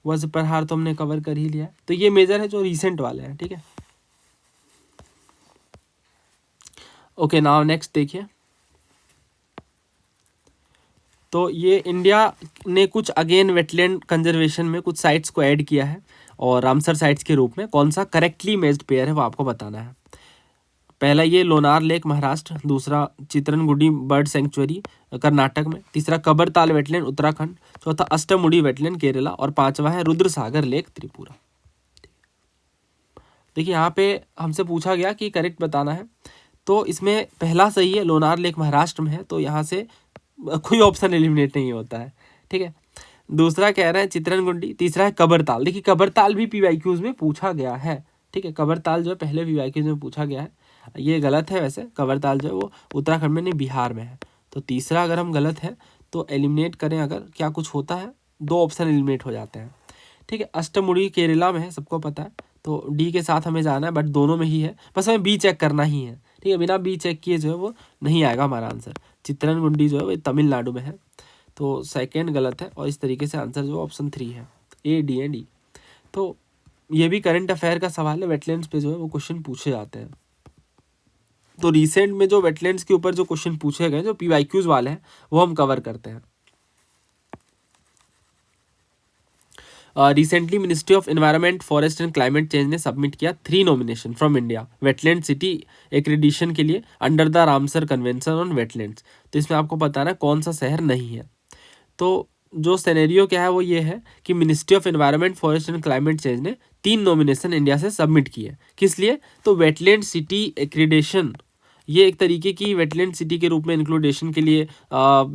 वज्र प्रहार तो हमने कवर कर ही लिया है, तो ये मेजर है जो रिसेंट वाले हैं, ठीक है। ओके, नाउ नेक्स्ट देखिए, तो ये इंडिया ने कुछ अगेन वेटलैंड कंजर्वेशन में कुछ साइट्स को ऐड किया है, और रामसर साइट्स के रूप में। कौन सा करेक्टली इमेज्ड पेयर है वो आपको बताना है। पहला ये लोनार लेक महाराष्ट्र, दूसरा चित्रनगुडी बर्ड सेंचुरी कर्नाटक में, तीसरा कबरताल वेटलैंड उत्तराखंड, चौथा अष्टमुडी वेटलैंड केरला, और पांचवा है रुद्र सागर लेक त्रिपुरा। देखिए यहाँ पे हमसे पूछा गया कि करेक्ट बताना है, तो इसमें पहला सही है, लोनार लेक महाराष्ट्र में है, तो यहाँ से कोई ऑप्शन एलिमिनेट नहीं होता है, ठीक है। दूसरा कह रहे हैं चित्रनगुंडी, तीसरा है कबरताल। देखिए कबरताल भी पीवाईक्यूज में पूछा गया है, ठीक है, कबरताल जो है पहले पीवाईक्यूज में पूछा गया है, ये गलत है। वैसे कबरताल जो है वो उत्तराखंड में नहीं बिहार में है, तो तीसरा अगर हम गलत है तो एलिमिनेट करें, अगर क्या कुछ होता है, दो ऑप्शन एलिमिनेट हो जाते हैं, ठीक है। अष्टमुड़ी केरला में है, सबको पता है, तो डी के साथ हमें जाना है, बट दोनों में ही है, बस हमें बी चेक करना ही है, ठीक है। बिना बी चेक किए जो है वो नहीं आएगा हमारा आंसर। चित्रनगुंडी जो है वो तमिलनाडु में है, तो सेकेंड गलत है, और इस तरीके से आंसर जो ऑप्शन 3 है, ए डी एंड ई। तो ये भी करंट अफेयर का सवाल है, वेटलैंड्स पे जो है वो क्वेश्चन पूछे जाते हैं। तो रिसेंट में जो वेटलैंड्स के ऊपर जो क्वेश्चन पूछे गए जो पीवाईक्यूज वाले हैं वो हम कवर करते हैं। Recently ministry of environment forest and climate change ने सबमिट किया 3 nomination from India wetland city accreditation के लिए under the Ramsar convention on wetlands. तो इसमें आपको बताना है कौन सा शहर नहीं है। तो जो सिनेरियो क्या है वो ये है कि ministry of environment forest and climate change ने 3 नॉमिनेशन इंडिया से सबमिट किए। किस लिए? तो वेटलैंड सिटी एक्रेडिशन, ये एक तरीके की वेटलैंड सिटी के रूप में इंक्लूडेशन के लिए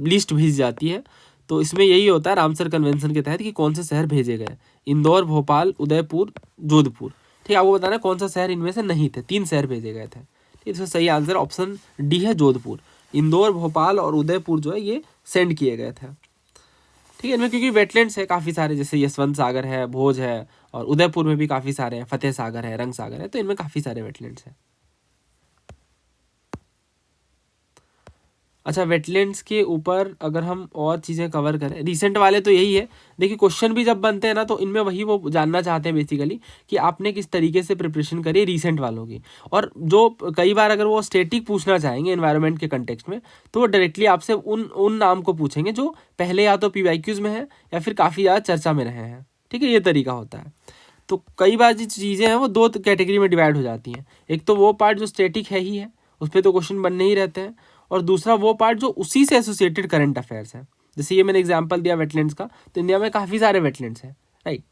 लिस्ट भेजी जाती है। तो इसमें यही होता है रामसर कन्वेंशन के तहत कि कौन से शहर भेजे गए, इंदौर, भोपाल, उदयपुर, जोधपुर। ठीक, आपको बताना है कौन सा शहर इनमें से नहीं थे, 3 शहर भेजे गए थे। ठीक, इसका सही आंसर ऑप्शन डी है, जोधपुर। इंदौर, भोपाल और उदयपुर जो है ये सेंड किए गए थे। ठीक है, इनमें क्योंकि वेटलैंड्स है काफ़ी सारे, जैसे यशवंत सागर है, भोज है, और उदयपुर में भी काफ़ी सारे हैं, फतेह सागर है, रंग सागर है, तो इनमें काफ़ी सारे वेटलैंड्स हैं। अच्छा, वेटलैंड्स के ऊपर अगर हम और चीज़ें कवर करें, रिसेंट वाले तो यही है। देखिए क्वेश्चन भी जब बनते हैं ना तो इनमें वही वो जानना चाहते हैं बेसिकली कि आपने किस तरीके से प्रिपरेशन करी रिसेंट वालों की। और जो कई बार अगर वो स्टैटिक पूछना चाहेंगे एनवायरनमेंट के कंटेक्स्ट में तो वो डायरेक्टली आपसे उन नाम को पूछेंगे जो पहले या तो पीवाईक्यूज में है या फिर काफ़ी ज़्यादा चर्चा में रहे हैं। ठीक है, ये तरीका होता है। तो कई बार जो चीज़ें हैं वो 2 कैटेगरी में डिवाइड हो जाती हैं। एक तो वो पार्ट जो स्टैटिक है ही है, उस पर तो क्वेश्चन बनने ही रहते हैं, और दूसरा वो पार्ट जो उसी से एसोसिएटेड करंट अफेयर्स है। जैसे ये मैंने एग्जांपल दिया वेटलैंड्स का, तो इंडिया में काफ़ी सारे वेटलैंड्स हैं, राइट।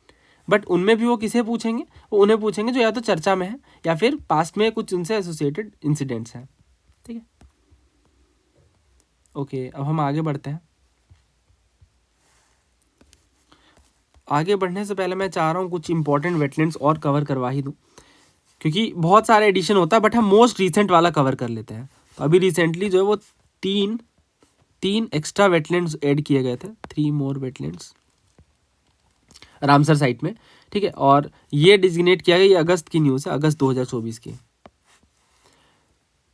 बट उनमें भी वो किसे पूछेंगे, वो उन्हें पूछेंगे जो या तो चर्चा में है या फिर पास्ट में कुछ उनसे एसोसिएटेड इंसिडेंट्स हैं, ठीक है। ओके, अब हम आगे बढ़ते हैं। आगे बढ़ने से पहले मैं चाह रहा हूँ कुछ इंपॉर्टेंट वेटलैंड्स और कवर करवा ही दूँ, क्योंकि बहुत सारे एडिशन होता है, बट हम मोस्ट रिसेंट वाला कवर कर लेते हैं। तो अभी रिसेंटली जो है वो तीन एक्स्ट्रा वेटलैंड्स ऐड किए गए थे, 3 मोर वेटलैंड्स रामसर साइट में, ठीक है। और ये डिजिग्नेट किया गया, ये अगस्त की न्यूज़ है, अगस्त 2024 की।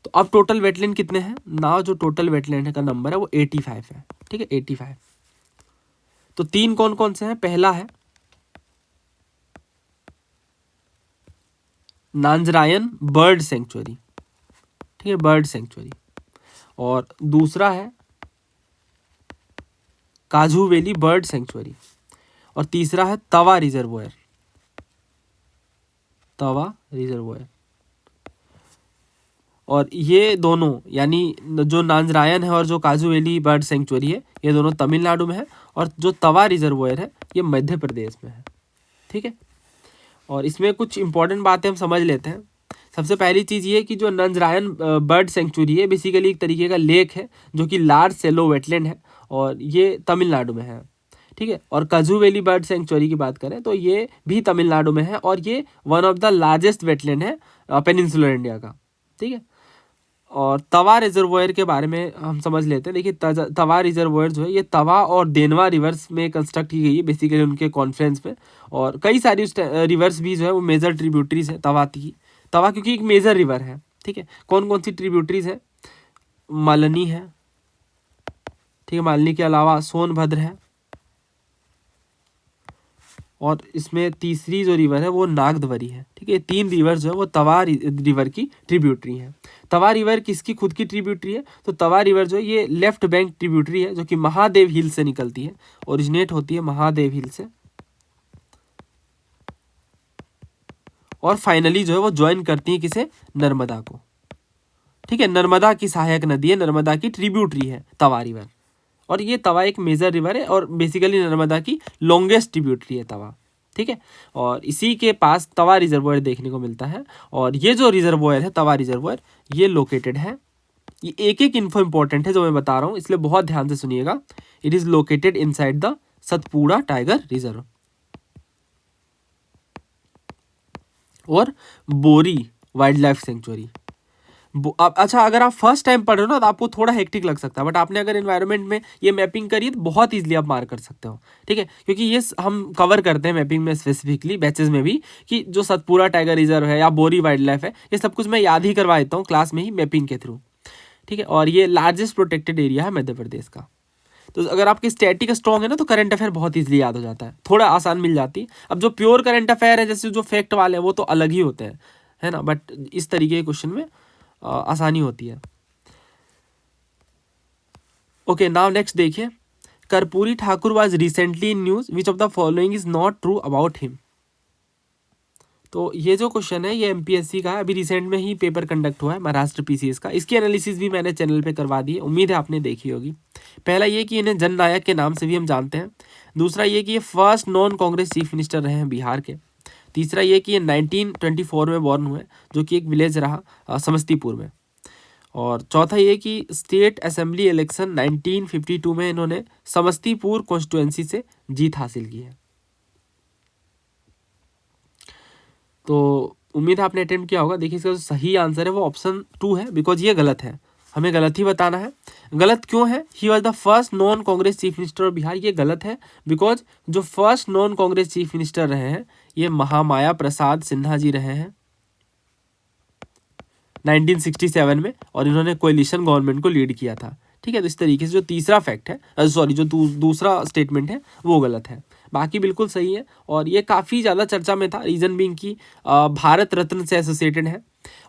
तो अब टोटल वेटलैंड कितने हैं ना, जो टोटल वेटलैंड का नंबर है वो 85 है, ठीक है, 85। तो 3 कौन कौन से हैं, पहला है नांजरायन बर्ड सेंचुरी, ठीक है, बर्ड सेंचुरी। और दूसरा है काजू वैली बर्ड सेंचुरी। और तीसरा है तवा रिजर्वोयर, तवा रिजर्वोयर। और ये दोनों यानी जो नांजरायन है और जो काजू वैली बर्ड सेंचुरी है, ये दोनों तमिलनाडु में है, और जो तवा रिजर्वोयर है ये मध्य प्रदेश में है, ठीक है। और इसमें कुछ इंपॉर्टेंट बातें हम समझ लेते हैं। सबसे पहली चीज़ ये कि जो नांजरायन बर्ड सेंचुरी है बेसिकली एक तरीके का लेक है जो कि लार्ज सेलो वेटलैंड है, और ये तमिलनाडु में है, ठीक है। और काजू वैली बर्ड सेंचुरी की बात करें तो ये भी तमिलनाडु में है, और ये one of the largest wetland है पेनिनसुलर इंडिया का, ठीक है। और तवा रिजर्वोयर के बारे में हम समझ लेते हैं। देखिए तवा रिजर्वोयर जो है ये तवा और देनवा रिवर्स में कंस्ट्रक्ट की गई है बेसिकली उनके कॉन्फ्रेंस में, और कई सारी रिवर्स भी जो है वो मेजर ट्रिब्यूटरीज है तवा की। तवा क्योंकि एक मेजर रिवर है, ठीक है। कौन कौन सी ट्रिब्यूटरीज है, मालनी है, ठीक है, मालनी के अलावा सोनभद्र है, और इसमें तीसरी जो रिवर है वो नागदवरी है, ठीक है। 3 रिवर जो है वो तवा रिवर की ट्रिब्यूटरी है। तवा रिवर किसकी खुद की ट्रिब्यूटरी है, तो तवा रिवर जो है ये लेफ्ट बैंक ट्रिब्यूटरी है जो कि महादेव हिल से निकलती है, ओरिजिनेट होती है महादेव हिल से, और फाइनली जो है वो ज्वाइन करती है किसे, नर्मदा को, ठीक है। नर्मदा की सहायक नदी है, नर्मदा की ट्रिब्यूटरी है तवा रिवर, और ये तवा एक मेजर रिवर है और बेसिकली नर्मदा की लॉन्गेस्ट ट्रिब्यूटरी है तवा, ठीक है। और इसी के पास तवा रिजर्वोयर देखने को मिलता है, और ये जो रिजर्वोयर है तवा रिजर्वोयर ये लोकेटेड है, ये एक एक इन्फो इंपॉर्टेंट है जो मैं बता रहा हूँ, इसलिए बहुत ध्यान से सुनिएगा। It is located inside the Satpura tiger reserve और बोरी वाइल्ड लाइफ सेंचुरी। अच्छा, अगर आप फर्स्ट टाइम पढ़ रहे हो ना तो आपको थोड़ा हेक्टिक लग सकता है, बट आपने अगर एनवायरनमेंट में ये मैपिंग करी तो बहुत इजीली आप मार कर सकते हो, ठीक है। क्योंकि ये हम कवर करते हैं मैपिंग में स्पेसिफिकली बैचेस में भी, कि जो सतपुड़ा टाइगर रिजर्व है या बोरी वाइल्ड लाइफ है ये सब कुछ मैं याद ही करवा देता हूँ क्लास में ही मैपिंग के थ्रू, ठीक है। और ये लार्जेस्ट प्रोटेक्टेड एरिया है मध्य प्रदेश का। तो अगर आपकी स्टैटिक स्ट्रॉन्ग है ना तो करंट अफेयर बहुत इजीली याद हो जाता है, थोड़ा आसान मिल जाती है। अब जो प्योर करंट अफेयर है जैसे जो फैक्ट वाले हैं वो तो अलग ही होते हैं, है ना, बट इस तरीके के क्वेश्चन में आसानी होती है। ओके, नाउ नेक्स्ट देखिए, Karpoori Thakur was recently in news, which of the following is not true about him. तो ये जो क्वेश्चन है ये एमपीएससी का है, अभी रिसेंट में ही पेपर कंडक्ट हुआ है महाराष्ट्र पीसीएस का, इसकी एनालिसिस भी मैंने चैनल पे करवा दी है, उम्मीद है आपने देखी होगी। पहला ये कि इन्हें जननायक के नाम से भी हम जानते हैं। दूसरा ये कि ये first non Congress chief minister रहे हैं बिहार के। तीसरा ये कि ये 1924 में बॉर्न हुए, जो कि एक विलेज रहा समस्तीपुर में। और चौथा ये कि स्टेट असेंबली इलेक्शन 1952 में इन्होंने समस्तीपुर कॉन्स्टिट्यूएंसी से जीत हासिल की है। तो उम्मीद है आपने अटेम्प्ट किया होगा। देखिए इसका जो सही आंसर है वो ऑप्शन 2 है, बिकॉज ये गलत है, हमें गलत ही बताना है। गलत क्यों है, he was the first non Congress chief minister of Bihar, ये गलत है बिकॉज जो first non Congress chief minister रहे हैं ये महामाया प्रसाद सिन्हा जी रहे हैं 1967 में, और इन्होंने कोलिशन गवर्नमेंट को लीड किया था, ठीक है। तो इस तरीके से जो तीसरा फैक्ट है, सॉरी जो दूसरा स्टेटमेंट है वो गलत है, बाकी बिल्कुल सही है। और ये काफ़ी ज़्यादा चर्चा में था, रीज़न बीइंग की भारत रत्न से एसोसिएटेड है,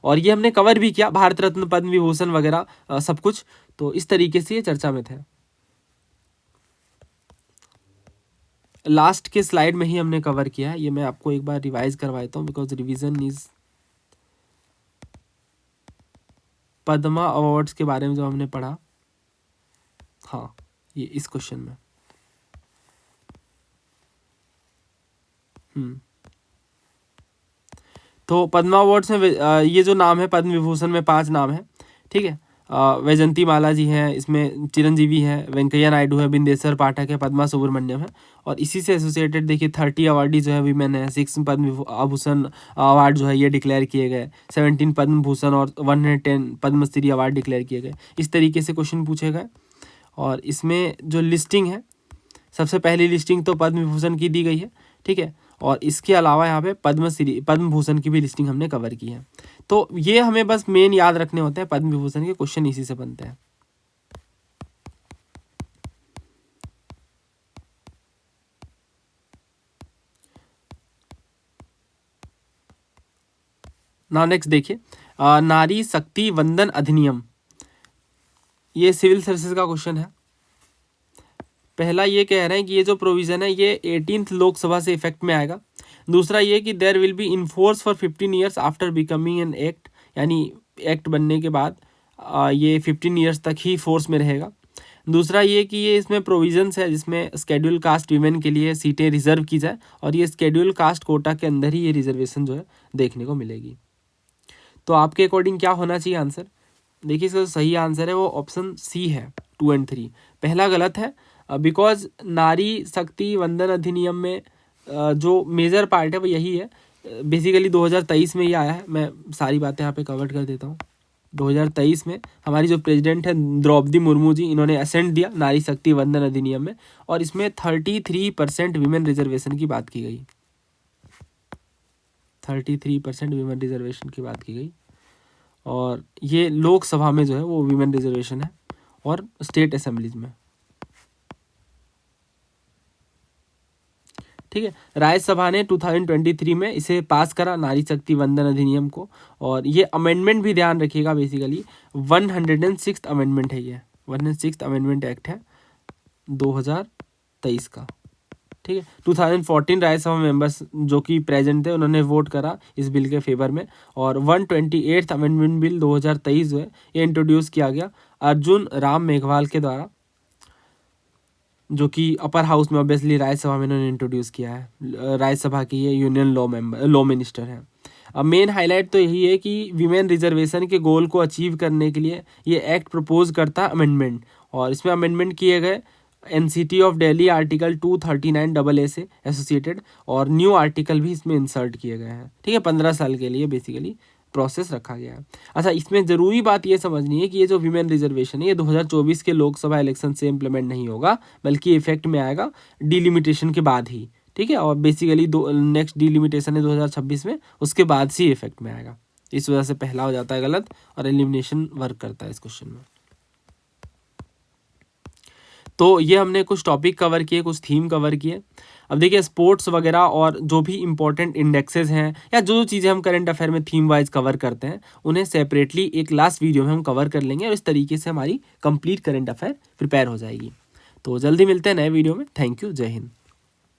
और ये हमने कवर भी किया, भारत रत्न पद्म विभूषण वगैरह सब कुछ, तो इस तरीके से ये चर्चा में थे। लास्ट के स्लाइड में ही हमने कवर किया है, ये मैं आपको एक बार रिवाइज करवा देता हूँ because revision is Padma awards के बारे में जो हमने पढ़ा, हाँ ये इस क्वेश्चन में। तो पद्मा अवार्ड्स में ये जो नाम है पद्म विभूषण में 5 नाम है, ठीक है। वैजंती माला जी हैं, इसमें चिरंजीवी है, वेंकैया नायडू है, बिंदेश्वर पाठक है, पद्मा सुब्रमण्यम है। और इसी से एसोसिएटेड देखिए 30 अवार्डी जो है वीमेन है, 6 पद्म आभूषण अवार्ड जो है ये डिक्लेयर किए गए, 17 पद्म भूषण और 110 पद्मश्री अवार्ड डिक्लेयर किए गए। इस तरीके से क्वेश्चन पूछे गए। और इसमें जो लिस्टिंग है, सबसे पहली लिस्टिंग तो पद्म विभूषण की दी गई है, ठीक है। और इसके अलावा यहाँ पे पद्मश्री पद्म भूषण की भी लिस्टिंग हमने कवर की है। तो ये हमें बस मेन याद रखने होते हैं, पद्म विभूषण के क्वेश्चन इसी से बनते हैं। नाउ नेक्स्ट देखिए, नारी शक्ति वंदन अधिनियम, ये सिविल सर्विसेज का क्वेश्चन है। पहला ये कह रहे हैं कि ये जो प्रोविजन है ये 18th लोकसभा से इफेक्ट में आएगा। दूसरा ये कि there will be in force for 15 years after becoming an act, यानी एक्ट बनने के बाद ये 15 ईयर्स तक ही फोर्स में रहेगा। दूसरा ये कि ये इसमें प्रोविजंस है जिसमें स्केड्यूल कास्ट वीमेन के लिए सीटें रिजर्व की जाए, और ये स्केड्यूल कास्ट कोटा के अंदर ही ये रिजर्वेशन जो है देखने को मिलेगी। तो आपके अकॉर्डिंग क्या होना चाहिए आंसर? देखिए इसका सही आंसर है वो ऑप्शन सी है, 2 और 3। पहला गलत है, बिकॉज नारी शक्ति वंदन अधिनियम में जो मेजर पार्ट है वो यही है। बेसिकली 2023 में ये आया है। मैं सारी बातें यहाँ पे कवर कर देता हूँ। 2023 में हमारी जो प्रेसिडेंट है द्रौपदी मुर्मू जी, इन्होंने असेंट दिया नारी शक्ति वंदन अधिनियम में, और इसमें 33% वीमेन रिजर्वेशन की बात की गई। 33% वीमेन रिजर्वेशन की बात की गई। और ये लोकसभा में जो है वो वीमेन रिजर्वेशन है, और स्टेट असेंबलीज में, ठीक है। राज्यसभा ने 2023 में इसे पास करा नारी शक्ति वंदन अधिनियम को। और ये अमेंडमेंट भी ध्यान रखिएगा, बेसिकली 106th अमेंडमेंट है, ये 106th अमेंडमेंट एक्ट है 2023 का, ठीक है। 2014 राज्यसभा मेंबर्स जो कि प्रेजेंट थे उन्होंने वोट करा इस बिल के फेवर में। और 128th अमेंडमेंट बिल 2023 जो है ये इंट्रोड्यूस किया गया अर्जुन राम मेघवाल के द्वारा, जो कि अपर हाउस में ऑब्वियसली राज्यसभा में इन्होंने इंट्रोड्यूस किया है। राज्यसभा की ये यूनियन लॉ मिनिस्टर है। अब मेन हाईलाइट तो यही है कि विमेन रिजर्वेशन के गोल को अचीव करने के लिए ये एक्ट प्रपोज करता है अमेंडमेंट, और इसमें अमेंडमेंट किए गए NCT of Delhi article 239AA से एसोसिएटेड, और न्यू आर्टिकल भी इसमें इंसर्ट किए गए हैं, ठीक है। 15 साल के लिए बेसिकली प्रोसेस रखा गया है। अच्छा, इसमें ज़रूरी बात ये समझनी है कि ये जो विमेन रिजर्वेशन है ये 2024 के लोकसभा इलेक्शन से इम्प्लीमेंट नहीं होगा, बल्कि इफेक्ट में आएगा डिलिमिटेशन के बाद ही, ठीक है। और बेसिकली नेक्स्ट डिलिमिटेशन है 2026 में, उसके बाद से इफेक्ट में आएगा। इस वजह से पहला हो जाता है गलत, और एलिमिनेशन वर्क करता है इस क्वेश्चन में। तो ये हमने कुछ टॉपिक कवर किए, कुछ थीम कवर किए। अब देखिए स्पोर्ट्स वगैरह और जो भी इंपॉर्टेंट इंडेक्सेस हैं या जो चीज़ें हम करंट अफेयर में थीम वाइज कवर करते हैं उन्हें सेपरेटली एक लास्ट वीडियो में हम कवर कर लेंगे, और इस तरीके से हमारी कंप्लीट करंट अफेयर प्रिपेयर हो जाएगी। तो जल्दी मिलते हैं नए वीडियो में। थैंक यू, जय हिंद।